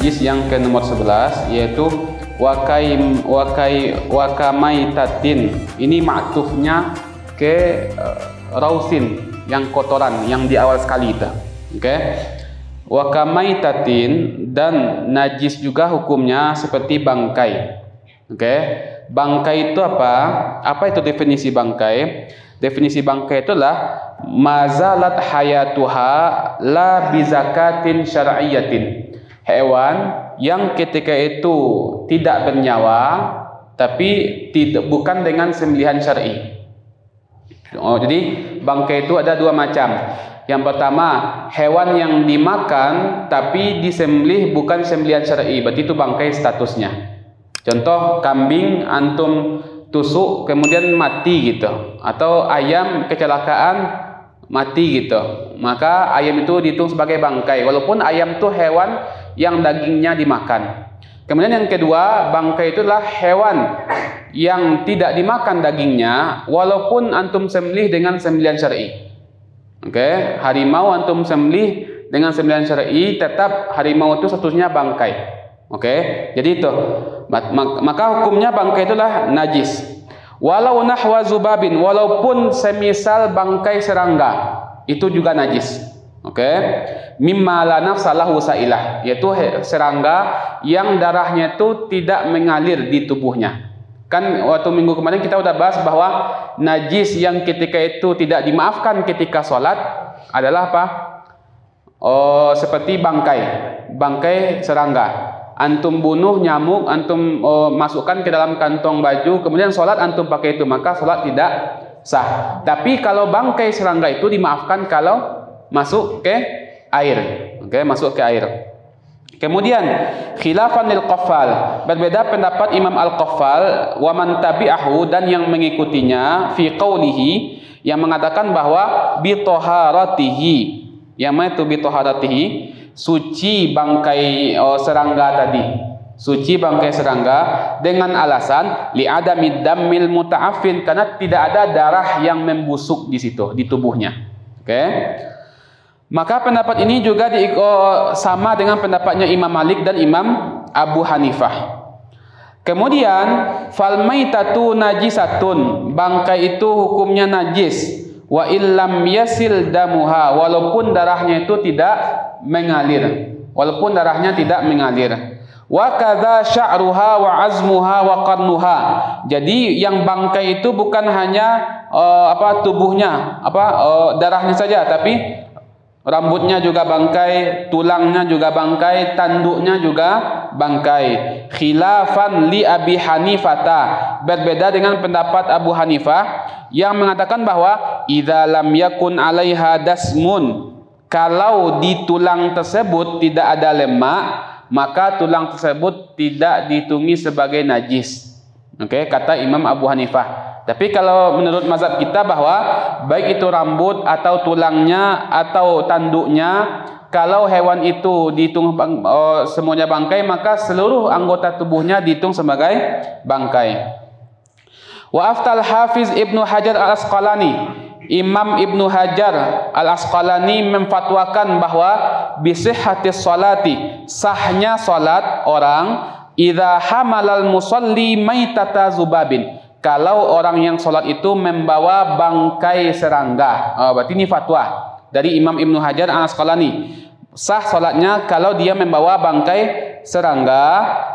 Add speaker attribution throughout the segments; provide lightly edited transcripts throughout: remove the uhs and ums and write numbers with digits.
Speaker 1: najis yang ke nomor 11 yaitu wakamaitatin. Ini ma'tufnya ke rausin yang kotoran yang di awal sekali itu. Oke. Wakamaitatin, dan najis juga hukumnya seperti bangkai. Oke. Bangkai itu apa? Apa itu definisi bangkai? Definisi bangkai itulah mazalat hayatuha la bizakatin syar'iyyatin. Hewan yang ketika itu tidak bernyawa tapi bukan dengan sembelihan syar'i. Jadi bangkai itu ada dua macam. Yang pertama, hewan yang dimakan tapi disembelih bukan sembelihan syar'i, berarti itu bangkai statusnya. Contoh, kambing antum tusuk kemudian mati gitu, atau ayam kecelakaan mati gitu, maka ayam itu dihitung sebagai bangkai walaupun ayam itu hewan yang dagingnya dimakan. Kemudian yang kedua, bangkai itulah hewan yang tidak dimakan dagingnya walaupun antum sembelih dengan sembelihan syar'i. Oke, harimau antum sembelih dengan sembelihan syar'i, tetap harimau itu statusnya bangkai. Oke, jadi itu. Maka hukumnya bangkai itulah najis. Walau nahwa zubabin, walaupun semisal bangkai serangga, itu juga najis. Oke. Mimma la nafsalahu sailah, yaitu serangga yang darahnya itu tidak mengalir di tubuhnya. Kan waktu minggu kemarin kita udah bahas bahwa najis yang ketika itu tidak dimaafkan ketika sholat adalah apa? Oh, seperti bangkai serangga. Antum bunuh nyamuk, antum masukkan ke dalam kantong baju, kemudian sholat antum pakai itu, maka sholat tidak sah. Tapi kalau bangkai serangga itu dimaafkan kalau masuk ke air. Oke, masuk ke air. Kemudian khilafan lil qaffal, berbeda pendapat Imam Al-Qaffal wa man tabi'ahu, dan yang mengikutinya fi qaulihi, yang mengatakan bahwa bi taharatihi. Yang mana itu bi taharatihi? Suci bangkai serangga tadi, suci bangkai serangga dengan alasan li'adami dammil muta'affin, karena tidak ada darah yang membusuk di situ di tubuhnya. Oke. Maka pendapat ini juga sama dengan pendapatnya Imam Malik dan Imam Abu Hanifah. Kemudian fal maitatu najisatun, bangkai itu hukumnya najis. Wa illam yasil damuha, walaupun darahnya itu tidak mengalir, walaupun darahnya tidak mengalir. Wa kadza sya'ruha wa azmuha wa qarnuha. Jadi yang bangkai itu bukan hanya tubuhnya, darahnya saja, tapi rambutnya juga bangkai, tulangnya juga bangkai, tanduknya juga bangkai. Khilafan li Abi Hanifata, berbeda dengan pendapat Abu Hanifah yang mengatakan bahwa idza lam yakun 'alaiha dasmun, kalau di tulang tersebut tidak ada lemak, maka tulang tersebut tidak dihitungi sebagai najis. Oke, kata Imam Abu Hanifah. Tapi kalau menurut mazhab kita bahwa baik itu rambut atau tulangnya atau tanduknya, kalau hewan itu dihitung semuanya bangkai, maka seluruh anggota tubuhnya dihitung sebagai bangkai. Wa aftal Hafiz Ibnu Hajar Al-Asqalani, Imam Ibnu Hajar Al-Asqalani memfatwakan bahwa bisihhatis salati, sahnya salat orang idza hamalal musalli maitata zubabin, kalau orang yang salat itu membawa bangkai serangga. Berarti ini fatwa dari Imam Ibnu Hajar Al-Asqalani. Sah salatnya kalau dia membawa bangkai serangga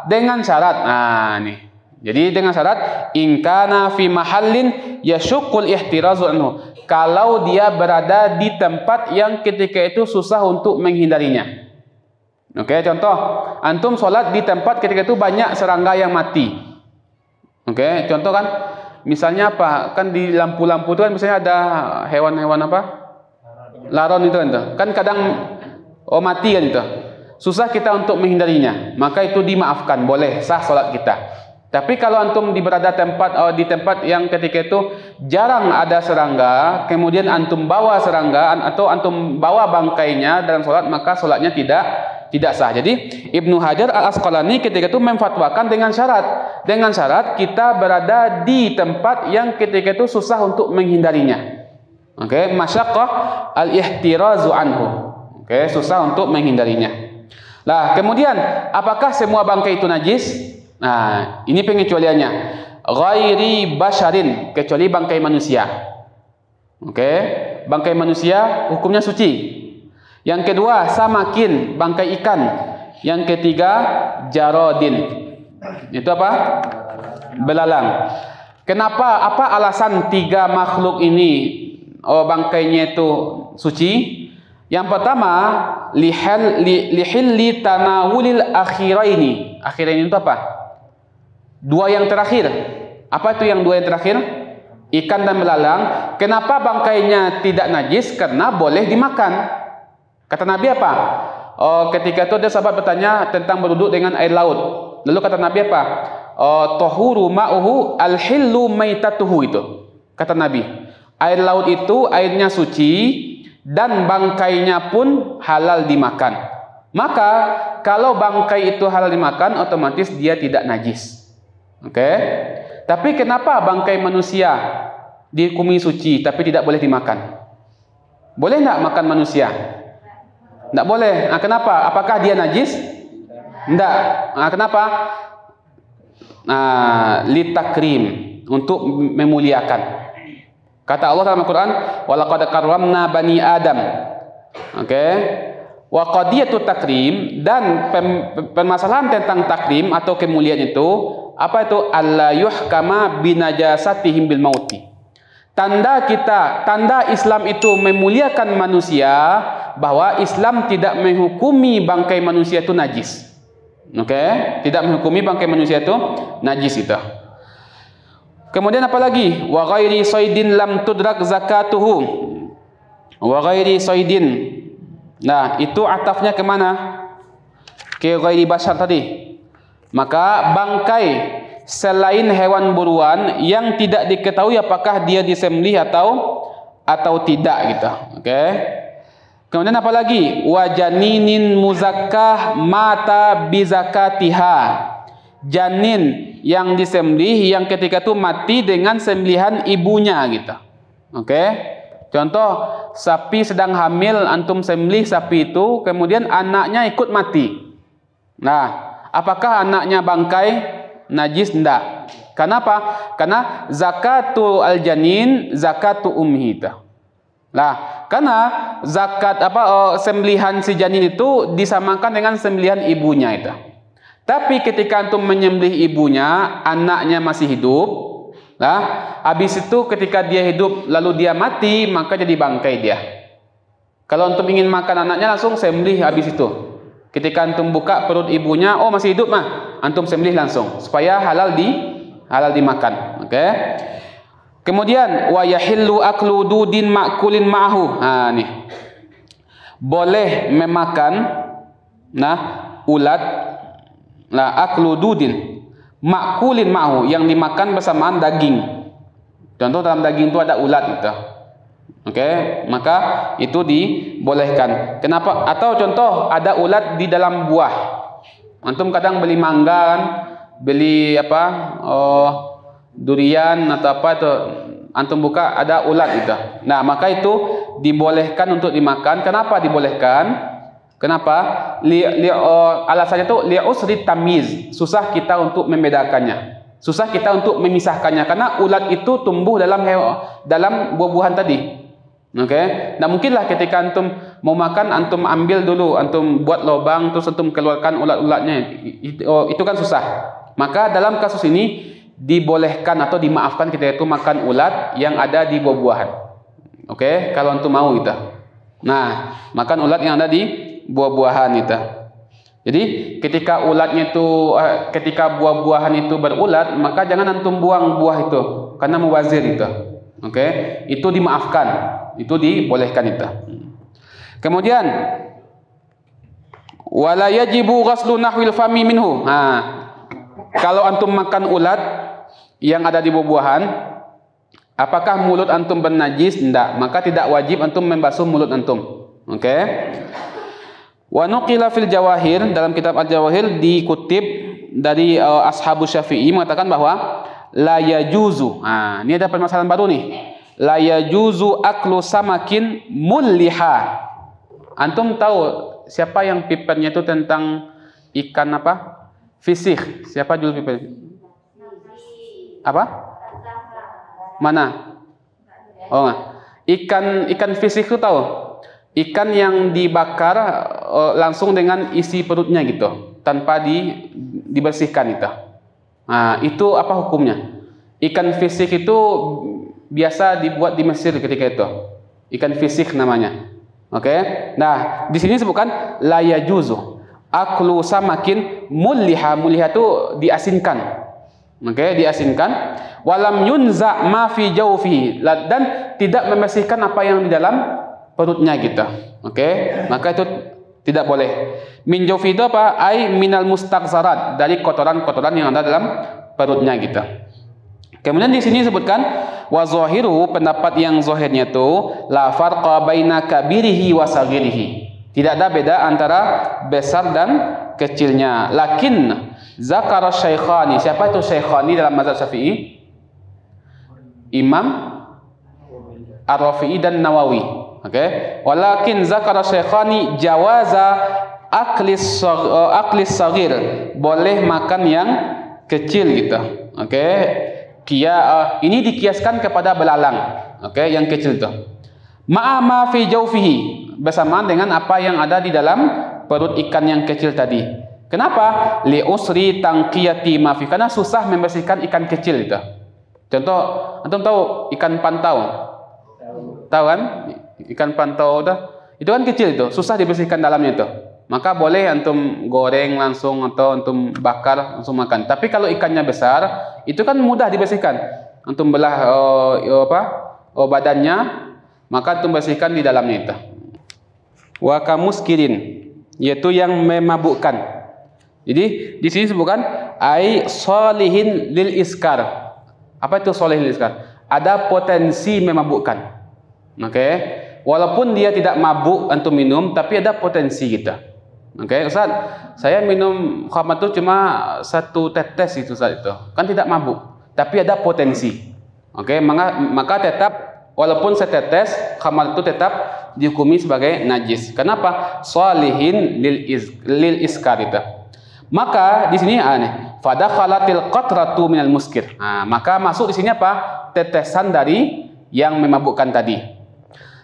Speaker 1: dengan syarat. Nah, nih. Jadi dengan syarat in kana fi mahallin yashuqqul ihtirazu anhu, kalau dia berada di tempat yang ketika itu susah untuk menghindarinya. Oke, contoh antum sholat di tempat ketika itu banyak serangga yang mati. Oke, contoh kan misalnya apa? Kan di lampu-lampu itu kan misalnya ada hewan-hewan apa? Laron itu kan kadang mati kan itu. Susah kita untuk menghindarinya, maka itu dimaafkan, boleh sah sholat kita. Tapi kalau antum berada di tempat yang ketika itu jarang ada serangga, kemudian antum bawa serangga atau antum bawa bangkainya dalam sholat, maka sholatnya tidak sah. Jadi Ibnu Hajar Al-Asqalani ketika itu memfatwakan dengan syarat kita berada di tempat yang ketika itu susah untuk menghindarinya. Oke, masyaqqah al-ihtirazu anhu. Oke, susah untuk menghindarinya. Lah, kemudian apakah semua bangkai itu najis? Nah, ini pengecualiannya. Ghairi basyarin, kecuali bangkai manusia. Oke, bangkai manusia hukumnya suci. Yang kedua, samakin, bangkai ikan. Yang ketiga, jarodin. Itu apa? Belalang. Kenapa? Apa alasan tiga makhluk ini bangkainya itu suci? Yang pertama, lihilli tanawulil akhiraini. Akhiraini itu apa? Dua yang terakhir. Apa itu yang dua yang terakhir? Ikan dan belalang. Kenapa bangkainya tidak najis? Karena boleh dimakan. Kata Nabi apa? Ketika itu ada sahabat bertanya tentang berduduk dengan air laut. Lalu kata Nabi apa? Tahuru ma'uhu al-hillu maitatuhu itu. Kata Nabi, air laut itu airnya suci dan bangkainya pun halal dimakan. Maka kalau bangkai itu halal dimakan, otomatis dia tidak najis. Oke? Tapi kenapa bangkai manusia dihukumi suci tapi tidak boleh dimakan? Boleh enggak makan manusia? Enggak boleh. Nah, kenapa? Apakah dia najis? Enggak. Nah, kenapa? Litakrim, untuk memuliakan. Kata Allah dalam Al-Quran, walaqad karramna bani Adam. Oke. Wa qadiyatu takrim, dan permasalahan tentang takrim atau kemuliaan itu apa itu? Alla yuhkama binajasatihim bil mauti. Tanda Islam itu memuliakan manusia, bahwa Islam tidak menghukumi bangkai manusia itu najis. Oke, tidak menghukumi bangkai manusia itu najis itu. Kemudian apa lagi? Wa ghairi saydin lam tudrak zakatuhu. Wa ghairi saydin. Nah, itu atafnya kemana? Ke ghairi basyar tadi. Maka bangkai selain hewan buruan yang tidak diketahui apakah dia disembelih atau tidak gitu. Oke. Kemudian apa lagi? Wa janinin muzakkah mata bizakatiha. Janin yang disembelih yang ketika itu mati dengan sembelihan ibunya gitu. Oke. Contoh, sapi sedang hamil, antum sembelih sapi itu, kemudian anaknya ikut mati. Nah, apakah anaknya bangkai najis? Enggak. Kenapa? Karena zakatu al-janin zakatu ummi. Nah, karena zakat sembelihan si janin itu disamakan dengan sembelihan ibunya itu. Tapi ketika antum menyembelih ibunya, anaknya masih hidup. Nah, habis itu ketika dia hidup lalu dia mati, maka jadi bangkai dia. Kalau antum ingin makan anaknya, langsung sembelih habis itu. Ketika antum buka perut ibunya, oh masih hidup mah, antum sembelih langsung supaya halal dimakan. Oke. Kemudian wa yahillu aklu dudin ma'kulin ma'hu. Nah, nih. Boleh memakan ulat. Nah, aklu dudin ma'kulin ma'hu, yang dimakan bersamaan daging. Contoh dalam daging itu ada ulat gitu. Oke, maka itu dibolehkan. Kenapa? Atau contoh ada ulat di dalam buah. Antum kadang beli mangga kan, beli durian atau apa itu, antum buka ada ulat itu. Nah, maka itu dibolehkan untuk dimakan. Kenapa dibolehkan? Kenapa? Alasannya itu li'usri tamyiz. Susah kita untuk membedakannya. Susah kita untuk memisahkannya karena ulat itu tumbuh dalam buah-buahan tadi. Oke? Nah, mungkinlah ketika antum mau makan, antum ambil dulu, antum buat lubang terus antum keluarkan ulat-ulatnya. Itu kan susah. Maka dalam kasus ini dibolehkan atau dimaafkan kita itu makan ulat yang ada di buah-buahan. Oke? Kalau antum mau itu. Nah, makan ulat yang ada di buah-buahan itu. Jadi ketika ketika buah-buahan itu berulat, maka jangan antum buang buah itu karena mubazir itu. Oke? Itu dimaafkan, itu dibolehkan itu. Kemudian wala yajibu ghaslu nahwil fami minhu. Nah, kalau antum makan ulat yang ada di buah-buahan, apakah mulut antum bernajis? Tidak, maka tidak wajib antum membasuh mulut antum. Oke? Wa nuqila fil jawahir, dalam kitab Al-Jawahir dikutip dari Ashabus Syafi'i mengatakan bahwa la yajuzu. Nah, ini ada permasalahan baru nih. La yajuzu aklu samakin mulliha. Antum tahu siapa yang papernya itu tentang ikan apa? Fisik. Siapa judul paper? Apa? Mana? Oh, enggak. Ikan fisik itu tahu? Ikan yang dibakar langsung dengan isi perutnya gitu, tanpa dibersihkan itu. Nah, itu apa hukumnya? Ikan fisik itu biasa dibuat di Mesir ketika itu. Ikan fisik namanya. Oke. Nah, di sini sebutkan la yajuzu aklu samakin mulliha. Mulliha itu diasinkan. Oke, diasinkan. Walam yunza ma fi jawfihi, dan tidak membersihkan apa yang di dalam perutnya gitu. Oke, maka itu tidak boleh. Min jawfi itu apa? Ai minal mustaqzarat, dari kotoran-kotoran yang ada dalam perutnya gitu. Kemudian di sini disebutkan wa zahiru, pendapat yang zahirnya itu la farqa baina kabirihi wa saghirihi. Tidak ada beda antara besar dan kecilnya. Lakin zakara syaikhani. Siapa itu syaikhani dalam mazhab Syafi'i? Imam Ar-Rafi'i dan Nawawi. Oke. Walakin zakara syaikhani jawaza aklis saghir. Boleh makan yang kecil gitu. Oke. Ini dikiaskan kepada belalang. Oke, yang kecil itu. Ma'ama fi jawfihi, bersamaan dengan apa yang ada di dalam perut ikan yang kecil tadi. Kenapa? Li usri tangqiyati ma fi, karena susah membersihkan ikan kecil itu. Contoh, antum tahu ikan pantau? Tahu kan? Ikan pantau itu kan kecil itu, susah dibersihkan dalamnya itu. Maka boleh antum goreng langsung atau antum bakar langsung makan. Tapi kalau ikannya besar, itu kan mudah dibersihkan. Antum belah badannya, maka antum bersihkan di dalamnya itu. Wa kamuskirin, yaitu yang memabukkan. Jadi di sini sebutkan ai solihin lil iskar. Apa itu solihin lil iskar? Ada potensi memabukkan. Oke. Walaupun dia tidak mabuk antum minum, tapi ada potensi kita. Oke, Ustaz, saya minum khamar itu cuma 1 tetes itu Ustaz itu. Kan tidak mabuk, tapi ada potensi. Oke, maka tetap walaupun setetes khamar itu tetap dihukumi sebagai najis. Kenapa? Shalihin lil iskar itu. Maka di sini fadakhalatil qatratu minal muskir. Nah, maka masuk di sini apa? Tetesan dari yang memabukkan tadi.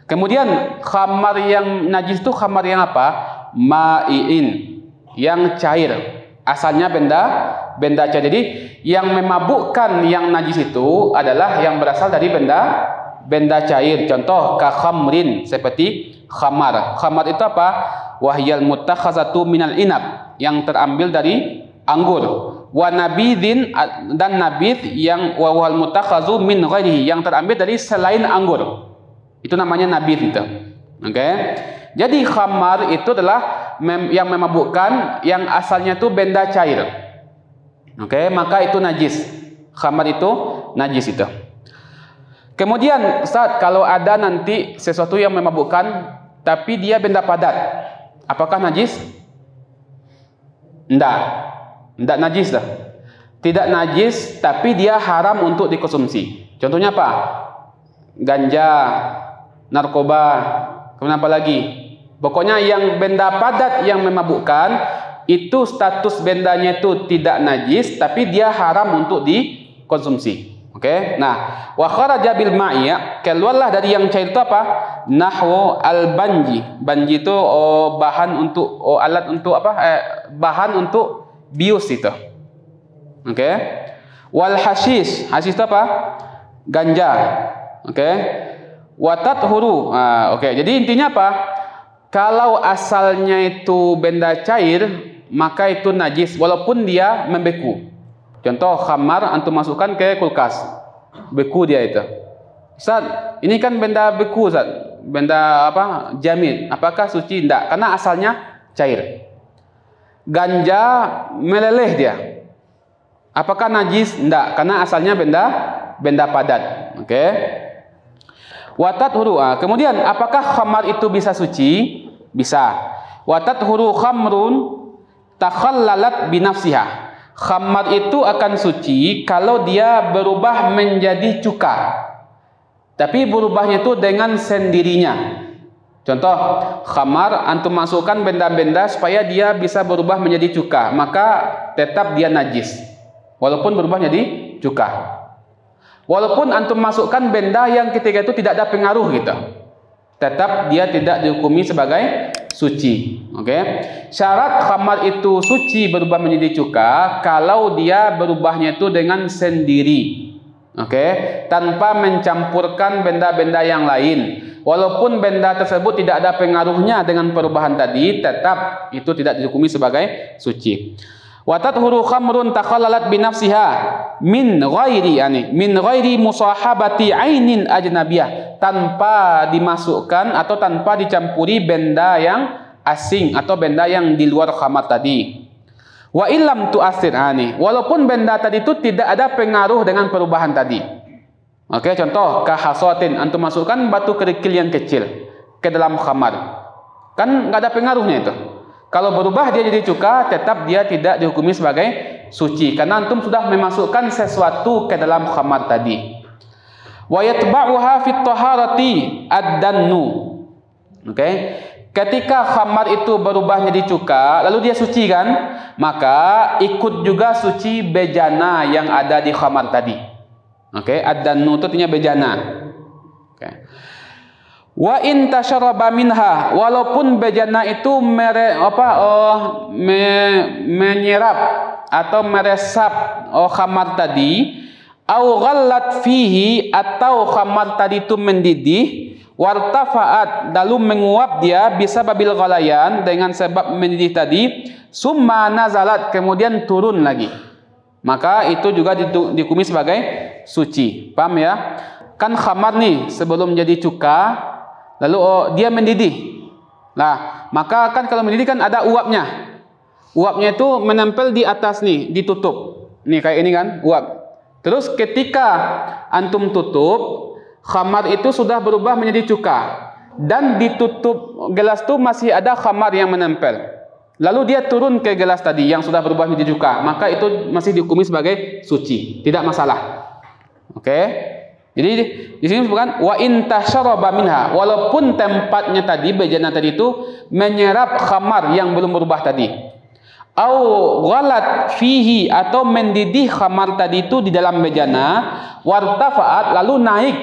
Speaker 1: Kemudian khamar yang najis itu khamar yang apa? Ma'iin, yang cair. Asalnya benda cair. Jadi yang memabukkan yang najis itu adalah yang berasal dari benda cair. Contoh khamrin, seperti khamar. Khamar itu apa? Wahyal mutakhazatu minal inab, yang terambil dari anggur. Wa nabidhin, dan nabidh yang wahal mutakhazu min ghairihi, yang terambil dari selain anggur. Itu namanya nabidh itu. Oke. Jadi khamar itu adalah yang memabukkan, yang asalnya itu benda cair. Oke, maka itu najis. Khamar itu najis itu. Kemudian Ustaz, kalau ada nanti sesuatu yang memabukkan tapi dia benda padat, apakah najis? Enggak najis dah. Tidak najis, tapi dia haram untuk dikonsumsi. Contohnya apa? Ganja, narkoba, kemudian apa lagi? Pokoknya yang benda padat yang memabukkan, itu status bendanya itu tidak najis, tapi dia haram untuk dikonsumsi. Oke. Nah, wa kharaja bil ma'i, keluarlah dari yang cair itu apa? Nahwu al banji. Banji itu bahan untuk alat untuk apa? Bahan untuk bius itu. Oke. Wal hashish. Hashish itu apa? Ganja. Oke. Wa tathuru. Oke. Jadi intinya apa? Kalau asalnya itu benda cair, maka itu najis walaupun dia membeku. Contoh khamar antum masukkan ke kulkas, beku dia itu. Ustaz, ini kan benda beku Ustaz. Benda apa? Jamid. Apakah suci? Tidak, karena asalnya cair. Ganja meleleh dia. Apakah najis? Tidak, karena asalnya benda padat. Oke. Watat huru. Kemudian apakah khamar itu bisa suci? Bisa. Watat huru khamrun takhallalat binafsiha. Khamar itu akan suci kalau dia berubah menjadi cuka. Tapi berubahnya itu dengan sendirinya. Contoh, khamar antum masukkan benda-benda supaya dia bisa berubah menjadi cuka, maka tetap dia najis walaupun berubah menjadi cuka. Walaupun antum masukkan benda yang ketika itu tidak ada pengaruh gitu, tetap dia tidak dihukumi sebagai suci. Oke. Syarat khamar itu suci berubah menjadi cuka kalau dia berubahnya itu dengan sendiri. Oke, tanpa mencampurkan benda-benda yang lain. Walaupun benda tersebut tidak ada pengaruhnya dengan perubahan tadi, tetap itu tidak dihukumi sebagai suci. Wa tathuru khamrun takhallalat bi nafsiha min ghairi musahabati ainin ajnabiyah, tanpa dimasukkan atau tanpa dicampuri benda yang asing atau benda yang di luar khamar tadi. Wa illam tu'assir walaupun benda tadi itu tidak ada pengaruh dengan perubahan tadi. Oke, contoh kahasotin, antum masukkan batu kerikil yang kecil ke dalam khamar, kan nggak ada pengaruhnya itu. Kalau berubah dia jadi cuka, tetap dia tidak dihukumi sebagai suci karena antum sudah memasukkan sesuatu ke dalam khamar tadi. Wa yatba'uha fit taharati ad-dannu. Oke. Ketika khamar itu berubah menjadi cuka, lalu dia suci kan, maka ikut juga suci bejana yang ada di khamar tadi. Oke, ad-dannu itu artinya bejana. Oke. Wa in tasharaba minha, walaupun bejana itu menyerap atau meresap khamar tadi, au ghallat fihi, atau khamar tadi itu mendidih, wartafaat, lalu menguap dia bisa babil ghalayan dengan sebab mendidih tadi, summa nazalat, kemudian turun lagi, maka itu juga dihukumi sebagai suci. Paham ya? Kan khamar nih sebelum jadi cuka, lalu dia mendidih. Nah, maka kan kalau mendidih kan ada uapnya. Uapnya itu menempel di atas nih, ditutup. Nih kayak ini kan, uap. Terus ketika antum tutup, khamar itu sudah berubah menjadi cuka dan ditutup gelas itu masih ada khamar yang menempel. Lalu dia turun ke gelas tadi yang sudah berubah menjadi cuka, maka itu masih dihukumi sebagai suci, tidak masalah. Oke. Jadi di sini disebutkan wa in tasharaba minha, walaupun tempatnya tadi bejana tadi itu menyerap khamar yang belum berubah tadi. Au ghalat fihi, atau mendidih khamar tadi itu di dalam bejana, wartafaat, lalu naik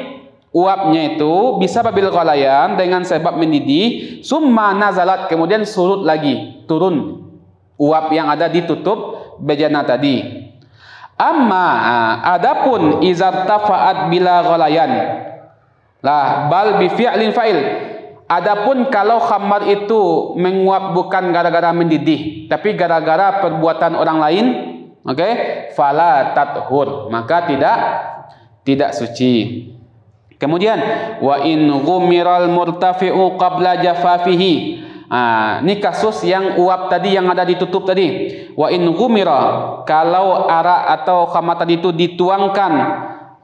Speaker 1: uapnya itu bisa babil ghalayan dengan sebab mendidih, summa nazalat, kemudian surut lagi, turun uap yang ada ditutup bejana tadi. Amma adapun izartafaat bila ghalayan lah bal bi fi'lin fa'il, adapun kalau khamar itu menguap bukan gara-gara mendidih tapi gara-gara perbuatan orang lain, oke, fala tathur, maka tidak suci. Kemudian wa in ghumiral murtafi'u qabla jafafihi. Ini kasus yang uap tadi yang ada ditutup tadi. Wa in ghumira, kalau arak atau khamar tadi itu dituangkan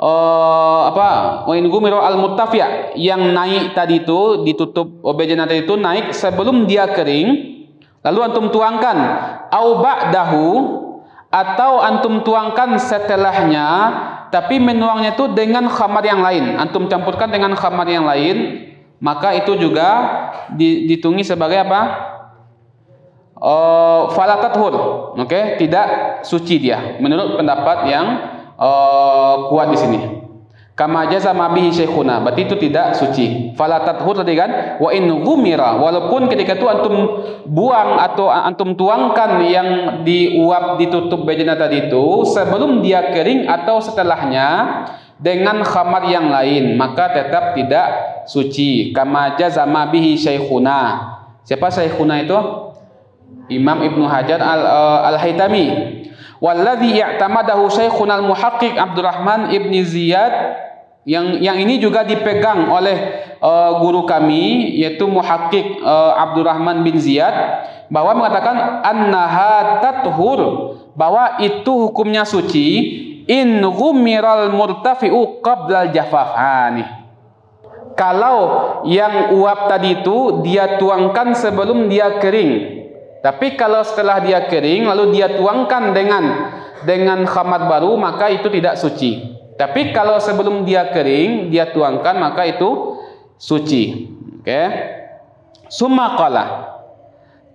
Speaker 1: wa in ghumira al murtafi', yang naik tadi itu ditutup bejana tadi itu naik sebelum dia kering, lalu antum tuangkan, au ba'dahu, atau antum tuangkan setelahnya tapi menuangnya itu dengan khamar yang lain, antum campurkan dengan khamar yang lain, maka itu juga dihitungi sebagai apa? Fala tathur. Oke, tidak suci dia menurut pendapat yang kuat di sini. Kama jazama bihi syekhuna, berarti itu tidak suci. Fala tathur tadi kan, wa in ghumira, walaupun ketika itu antum buang atau antum tuangkan yang diuap ditutup bejana tadi itu sebelum dia kering atau setelahnya dengan khamar yang lain, maka tetap tidak suci. Kama jazama bihi syekhuna. Siapa syekhuna itu? Imam Ibnu Hajar al-Haytami. Walladzi i'tamadahu syekhuna al-muhaqqiq Abdurrahman ibni Ziyad, yang ini juga dipegang oleh guru kami yaitu muhaqqiq Abdurrahman bin Ziyad, bahwa mengatakan annaha tathur, bahwa itu hukumnya suci in ghumiral murtafi'u qabla jafaf. Kalau yang uap tadi itu dia tuangkan sebelum dia kering, tapi kalau setelah dia kering lalu dia tuangkan dengan khamar baru, maka itu tidak suci. Tapi kalau sebelum dia kering dia tuangkan, maka itu suci. Oke. Summa qala,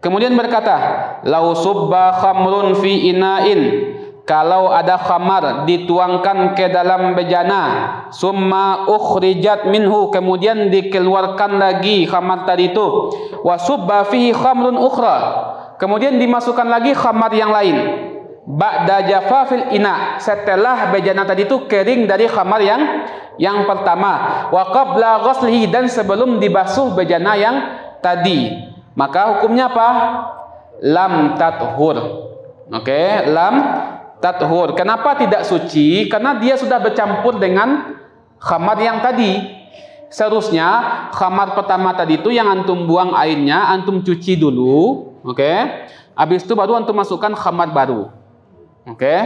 Speaker 1: kemudian berkata, lau subba khamrun fi ina'in, kalau ada khamar dituangkan ke dalam bejana, summa ukhrijat minhu, kemudian dikeluarkan lagi khamar tadi itu, wa subba fihi khamrun ukhra, kemudian dimasukkan lagi khamar yang lain, ba'da jafafil ina, setelah bejana tadi itu kering dari khamar yang pertama, wa qabla ghuslihi, dan sebelum dibasuh bejana yang tadi, maka hukumnya apa? Lam tathur. Oke, lam tathur. Kenapa tidak suci? Karena dia sudah bercampur dengan khamar yang tadi. Seharusnya khamar pertama tadi itu yang antum buang airnya, antum cuci dulu, oke? Habis itu baru antum masukkan khamar baru. Oke?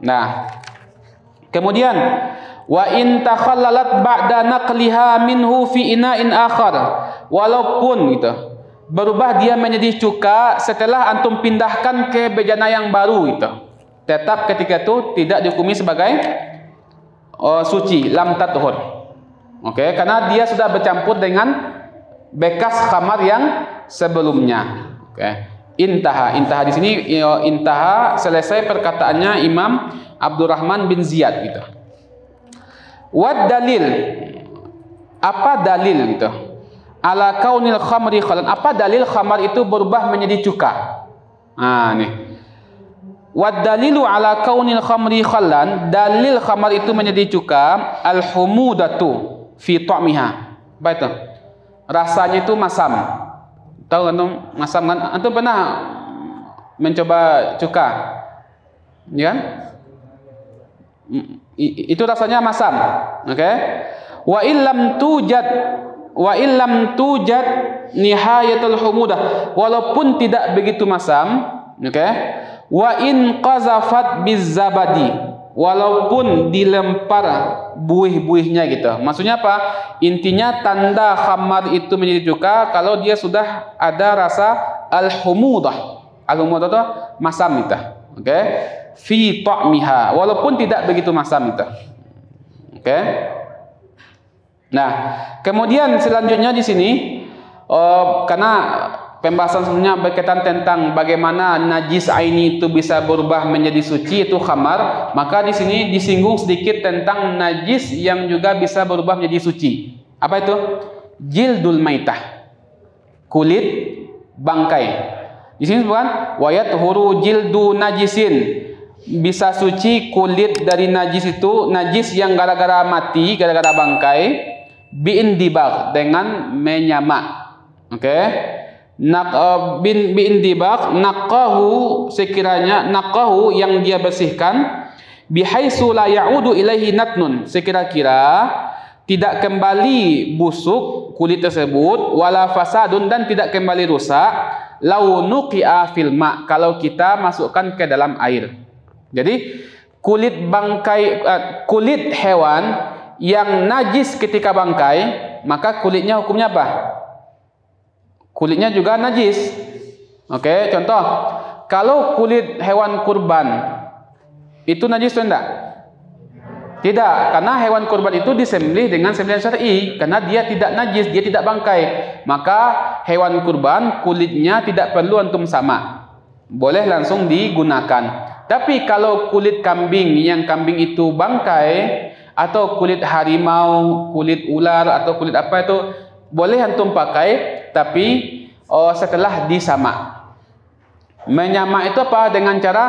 Speaker 1: Nah, kemudian wa in takhallalat ba'da naqliha minhu fi ina'in akhar, walaupun gitu berubah dia menjadi cuka setelah antum pindahkan ke bejana yang baru itu, tetap ketika itu tidak dihukumi sebagai suci, lam tathur. Oke, karena dia sudah bercampur dengan bekas khamar yang sebelumnya. Oke. Intaha di sini, intaha selesai perkataannya Imam Abdurrahman bin Ziyad gitu. Wad dalil, apa dalil gitu? Ala kaunil khamri khalan, apa dalil khamar itu berubah menjadi cuka? Nah, nih. Wad dalilu ala kaunil khamri khalan, dalil khamar itu menjadi cuka, al humudatu fi ta'miha. Apa itu? Rasanya itu masam. Tahu antum masam kan? Antum pernah mencoba cuka? Ya kan? Itu rasanya masam. Oke? Wa illam tujad nihayatul humudah, walaupun tidak begitu masam, oke? Wa in qazafat bizabadi, walaupun dilempar buih-buihnya gitu. Maksudnya apa? Intinya tanda khamar itu menjadi cuka kalau dia sudah ada rasa al-humudah. Al-humudah itu masam itu. Oke? Fi ta'miha, walaupun tidak begitu masam itu. Oke? Nah, kemudian selanjutnya di sini karena pembahasan sebelumnya berkaitan tentang bagaimana najis aini itu bisa berubah menjadi suci, itu khamar, maka di sini disinggung sedikit tentang najis yang juga bisa berubah menjadi suci. Apa itu? Jildul maitah, kulit bangkai. Di sini bukan wayat huru jildu najisin, bisa suci kulit dari najis itu, najis yang gara-gara mati, gara-gara bangkai, bi'indibag, dengan menyamak. Oke? Bi'indibag, naqahu, sekiranya naqahu yang dia bersihkan, bihaitsu la ya'udu ilaihi natnun, sekira-kira tidak kembali busuk kulit tersebut, wala fasadun, dan tidak kembali rusak, lau nuqi'a fil ma', kalau kita masukkan ke dalam air. Jadi kulit bangkai, kulit hewan yang najis ketika bangkai, maka kulitnya hukumnya apa? Kulitnya juga najis. Oke, contoh, kalau kulit hewan kurban itu najis atau enggak? Tidak, karena hewan kurban itu disembelih dengan sembelihan syar'i, karena dia tidak najis, dia tidak bangkai. Maka hewan kurban kulitnya tidak perlu antum sama, boleh langsung digunakan. Tapi kalau kulit kambing, yang kambing itu bangkai, atau kulit harimau, kulit ular, atau kulit apa itu, boleh antum pakai, tapi setelah disamak. Menyamak itu apa? Dengan cara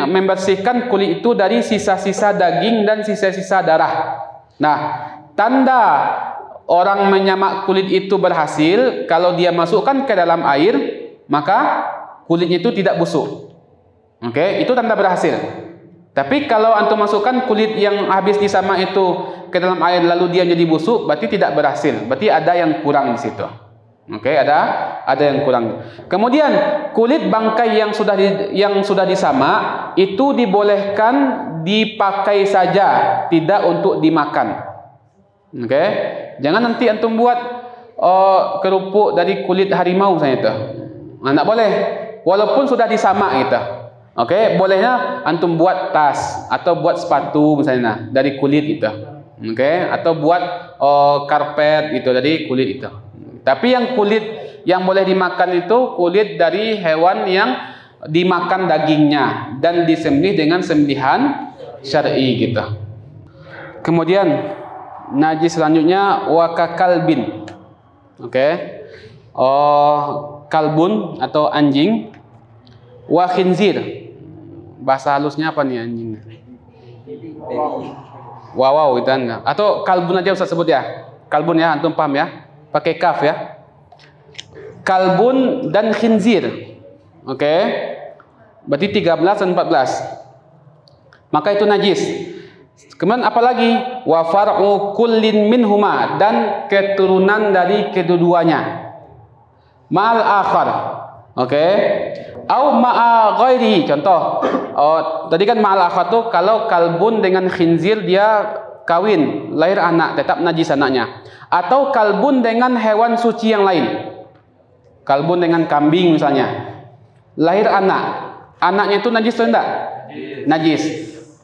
Speaker 1: membersihkan kulit itu dari sisa-sisa daging dan sisa-sisa darah. Nah, tanda orang menyamak kulit itu berhasil kalau dia masukkan ke dalam air, maka kulitnya itu tidak busuk. Oke, itu tanda berhasil. Tapi kalau antum masukkan kulit yang habis disamak itu ke dalam air lalu dia jadi busuk, berarti tidak berhasil. Berarti ada yang kurang di situ. Oke, ada yang kurang. Kemudian kulit bangkai yang sudah disamak itu dibolehkan dipakai saja, tidak untuk dimakan. Oke, jangan nanti antum buat kerupuk dari kulit harimau misalnya itu. Nah, tidak boleh, walaupun sudah disamak gitu. Oke, bolehnya antum buat tas atau buat sepatu misalnya dari kulit itu. Oke, atau buat karpet gitu dari kulit itu. Tapi yang kulit Yang boleh dimakan itu kulit dari hewan yang dimakan dagingnya dan disembelih dengan sembelihan syar'i gitu. Kemudian najis selanjutnya wakakalbin. Oke. Kalbun atau anjing. Wa khinzir. Bahasa halusnya apa nih anjing? Wow gitu kan. Atau kalbun aja Ustaz sebut ya. Kalbun ya, antum paham ya? Pakai kaf ya. Kalbun dan khinzir. Oke. Berarti 13 dan 14. Maka itu najis. Kemudian apalagi wa far'u kullin minhuma, dan keturunan dari kedua-duanya. Ma'al akhar. Oke. Au ma'a ghairi. Contoh. Tadi kan ma'al akhar tuh kalau kalbun dengan khinzir dia kawin, lahir anak, tetap najis anaknya. Atau kalbun dengan hewan suci yang lain. Kalbun dengan kambing misalnya. Lahir anak. Anaknya itu najis atau enggak? Najis.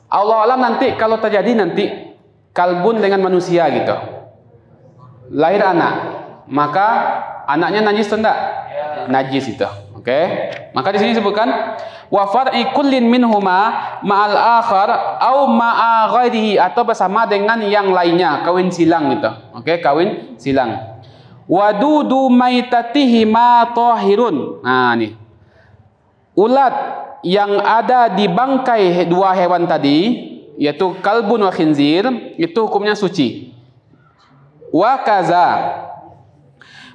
Speaker 1: Allah alam nanti kalau terjadi nanti kalbun dengan manusia gitu. Lahir anak. Maka anaknya najis atau enggak? Najis itu. Oke. Maka di sini disebutkan wa far'i kullin minhuma ma'al akhar au ma'a ghairihi, atau bersama dengan yang lainnya, kawin silang gitu. Oke, kawin silang. Wadudu maitatihi ma tahirun. Nah, nih. Ulat yang ada di bangkai dua hewan tadi, yaitu kalbun wa khinzir, itu hukumnya suci. Wa kaza.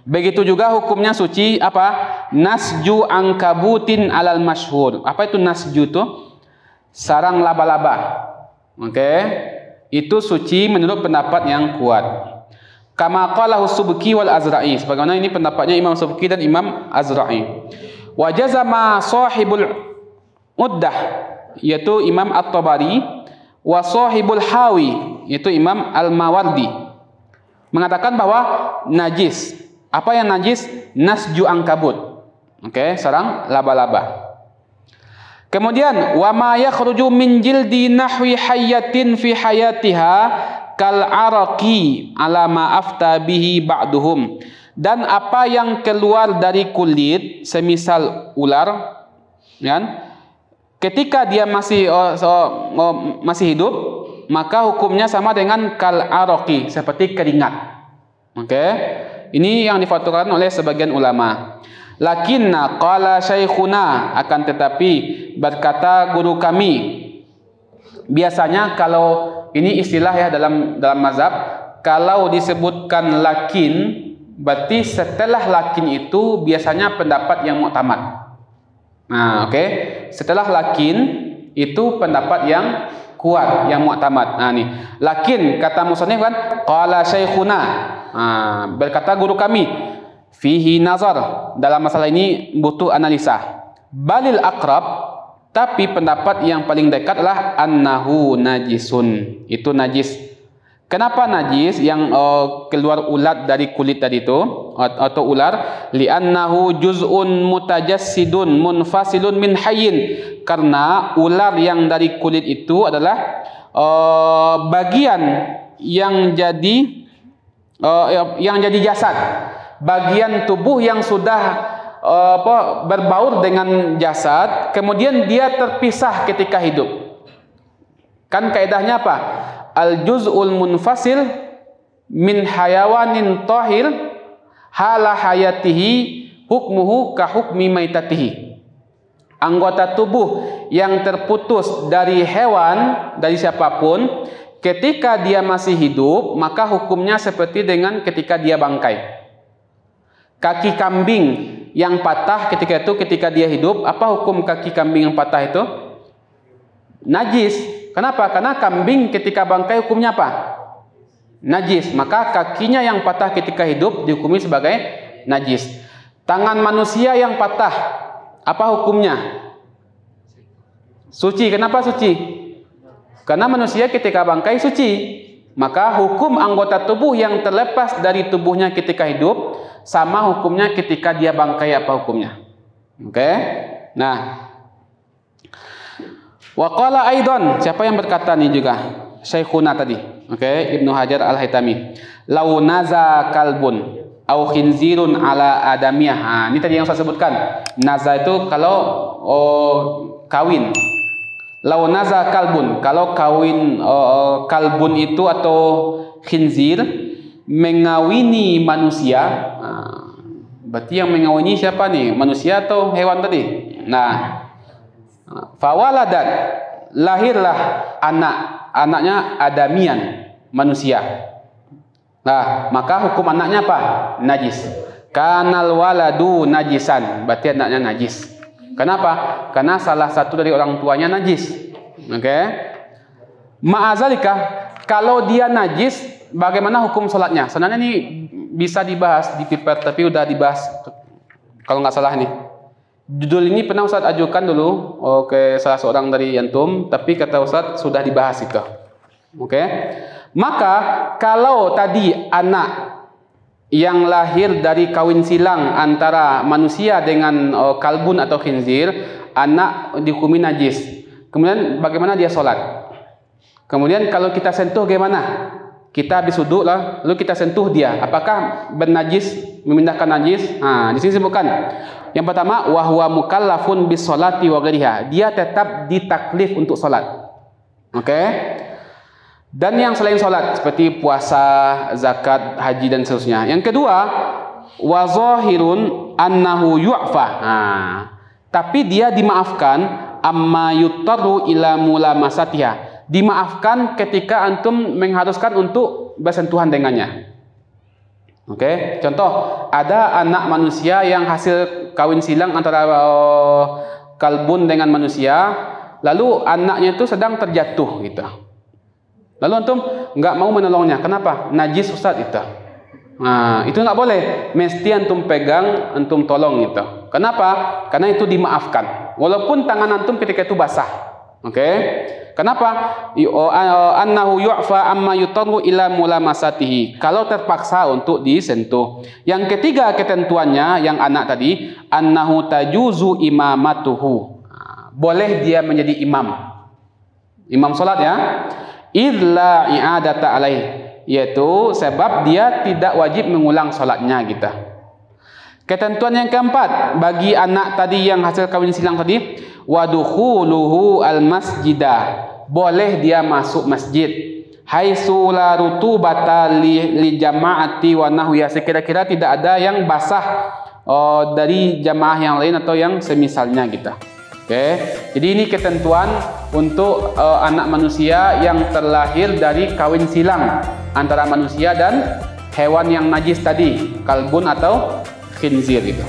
Speaker 1: Begitu juga hukumnya suci apa? Nasju angkabutin alal masyhur. Apa itu nasju itu? Sarang laba-laba. Oke. Itu suci menurut pendapat yang kuat. Kama qalahu Subki wal Azra'i. Sebagaimana ini pendapatnya Imam Subki dan Imam Azra'i. Wa jazama sahibul uddah, yaitu Imam At-Tabari, wa sahibul hawi, yaitu Imam Al-Mawardi, mengatakan bahwa najis. Apa yang najis? Nasju angkabut. Oke, sarang laba-laba. Kemudian wa ma yakhruju min jildi nahwi hayyatin fi hayatiha kal araqi ala ma afta bihi ba'duhum. Dan apa yang keluar dari kulit semisal ular, kan? Ketika dia masih hidup, maka hukumnya sama dengan kal araqi, seperti keringat. Oke. Ini yang difatwakan oleh sebagian ulama. Lakinna qala syaikhuna, akan tetapi berkata guru kami, biasanya kalau ini istilah ya dalam mazhab, kalau disebutkan lakin, berarti setelah lakin itu biasanya pendapat yang mu'tamad. Nah, oke. Setelah lakin itu pendapat yang kuat, yang mu'tamad. Nah, nih. Lakin kata musannif kan, qala syaikhuna. Berkata guru kami, fihi nazar, dalam masalah ini butuh analisa. Balil akrab, tapi pendapat yang paling dekat adalah annahu najisun, itu najis. Kenapa najis? Yang keluar ulat dari kulit tadi itu, atau ular, li'annahu juz'un mutajassidun munfasilun min hayyin, karena ular yang dari kulit itu adalah bagian yang jadi jasad, bagian tubuh yang sudah berbaur dengan jasad, kemudian dia terpisah ketika hidup. Kan kaidahnya apa? Al-juz'ul munfasil min hayawanin tahir hala hayatihi hukmuhu ka hukmi maitatihi. Anggota tubuh yang terputus dari hewan, dari siapapun, ketika dia masih hidup, maka hukumnya seperti dengan ketika dia bangkai. Kaki kambing yang patah ketika dia hidup, apa hukum kaki kambing yang patah itu? Najis. Kenapa? Karena kambing ketika bangkai hukumnya apa? Najis. Maka kakinya yang patah ketika hidup dihukumi sebagai najis. Tangan manusia yang patah, apa hukumnya? Suci. Kenapa suci? Karena manusia ketika bangkai suci. Maka hukum anggota tubuh yang terlepas dari tubuhnya ketika hidup sama hukumnya ketika dia bangkai, apa hukumnya? Oke? Nah, wa qala aidan, siapa yang berkata nih juga? Syekhuna tadi. Oke, Ibnu Hajar Al-Haytami. Lau naza kalbun. au khinzirun ala adamiyah. Ini tadi yang saya sebutkan. Naza itu kalau kawin. Lau naza kalbun, kalau kawin kalbun itu atau khinzir mengawini manusia. Berarti yang mengawini siapa nih? Manusia atau hewan tadi? Nah, fawaladat, lahirlah anaknya adamian, manusia. Nah, maka hukum anaknya apa? Najis. Kanal waladu najisan, berarti anaknya najis. Kenapa? Karena salah satu dari orang tuanya najis. Oke? Ma'azalika, kalau dia najis, bagaimana hukum sholatnya? Sebenarnya ini bisa dibahas di paper, tapi udah dibahas kalau nggak salah nih. Judul ini pernah Ustaz ajukan dulu ke salah seorang dari antum, tapi kata Ustaz sudah dibahas itu. Oke? Maka kalau tadi anak yang lahir dari kawin silang antara manusia dengan kalbun atau khinzir, anak dihukumi najis. Kemudian bagaimana dia sholat? Kemudian kalau kita sentuh bagaimana? Kita habis wudhu lah, lalu kita sentuh dia, apakah bernajis, memindahkan najis? Nah, di sini sebutkan. Yang pertama, wahwa mukallafun bis sholati wa ghairiha. Dia tetap ditaklif untuk sholat. Oke? Dan yang selain sholat seperti puasa, zakat, haji dan seterusnya. Yang kedua, wa zahirun annahu yu'fa. Nah, tapi dia dimaafkan amma yuttaru ila mulamasatiha. Dimaafkan ketika antum mengharuskan untuk bersentuhan dengannya. Oke, contoh, ada anak manusia yang hasil kawin silang antara kalbun dengan manusia, lalu anaknya itu sedang terjatuh gitu. Lalu antum nggak mau menolongnya. Kenapa? Najis Ustaz itu. Nah, itu nggak boleh. Mesti antum pegang, antum tolong gitu. Kenapa? Karena itu dimaafkan. Walaupun tangan antum ketika itu basah. Oke? Kenapa? Annahu yu'fa amma yutaru ila mulamasatihi. Kalau terpaksa untuk disentuh. Yang ketiga ketentuannya yang anak tadi, annahu tajuzu imamatuhu. Boleh dia menjadi imam. Imam salat ya. Idla i'adata alaih, yaitu sebab dia tidak wajib mengulang salatnya gitu. Ketentuan yang keempat bagi anak tadi yang hasil kawin silang tadi, wadukhuluhu al-masjidah. Boleh dia masuk masjid. Haitsu la rutubata li jama'ati wa nahwiya. Sekira-kira tidak ada yang basah dari jamaah yang lain atau yang semisalnya gitu. Oke. Jadi ini ketentuan untuk anak manusia yang terlahir dari kawin silang antara manusia dan hewan yang najis tadi, kalbun atau khinzir itu.